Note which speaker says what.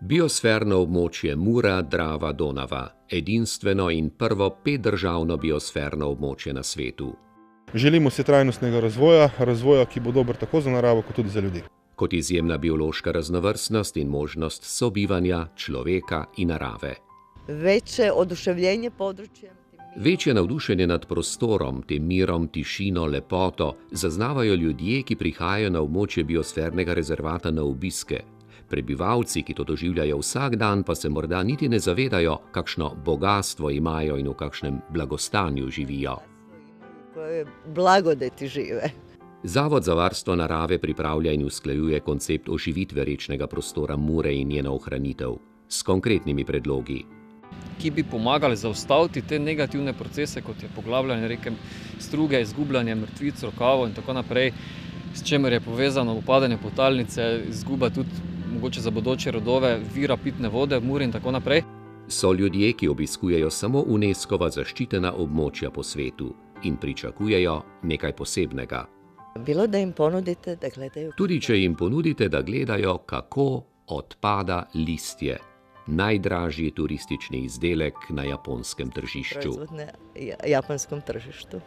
Speaker 1: Biosferno območje Mura-Drava-Donava, edinstveno in prvo 5-državno biosferno območje na svetu.
Speaker 2: Želimo si trajnostnega razvoja, ki bo dober tako za naravo, kot tudi za ljudi.
Speaker 1: Kot izjemna biološka raznovrstnost in možnost sobivanja človeka in narave.
Speaker 3: Večje oduševljenje područjem.
Speaker 1: Večje navdušenje nad prostorom, tem mirom, tišino, lepoto zaznavajo ljudje, ki prihajajo na območje biosfernega rezervata na obiske. Prebivalci, ki to doživljajo vsak dan, pa se morda niti ne zavedajo, kakšno bogastvo imajo in v kakšnem blagostanju živijo.
Speaker 3: Koje blagodeti žive.
Speaker 1: Zavod za varstvo narave pripravlja in usklajuje koncept oživitve rečnega prostora Mure in njeno ohranitev s konkretnimi predlogi,
Speaker 4: ki bi pomagali zaustaviti te negativne procese, kot je poglavljanje reke struge, izgubljanje mrtvic, rokavov in tako naprej, s čimer je povezano upadanje podtalnice, izguba tudi mogoče za bodoče rodove vira pitne vode v Muri in tako naprej.
Speaker 1: So ljudje, ki obiskujejo samo UNESCO-va zaščitena območja po svetu in pričakujejo nekaj posebnega.
Speaker 3: Bilo da jim ponudite, da gledajo.
Speaker 1: Tudi če jim ponudite, da gledajo, kako odpada listje, najdražji turistični izdelek na japonskem tržišču.
Speaker 3: Proizvod na japonskom tržištu.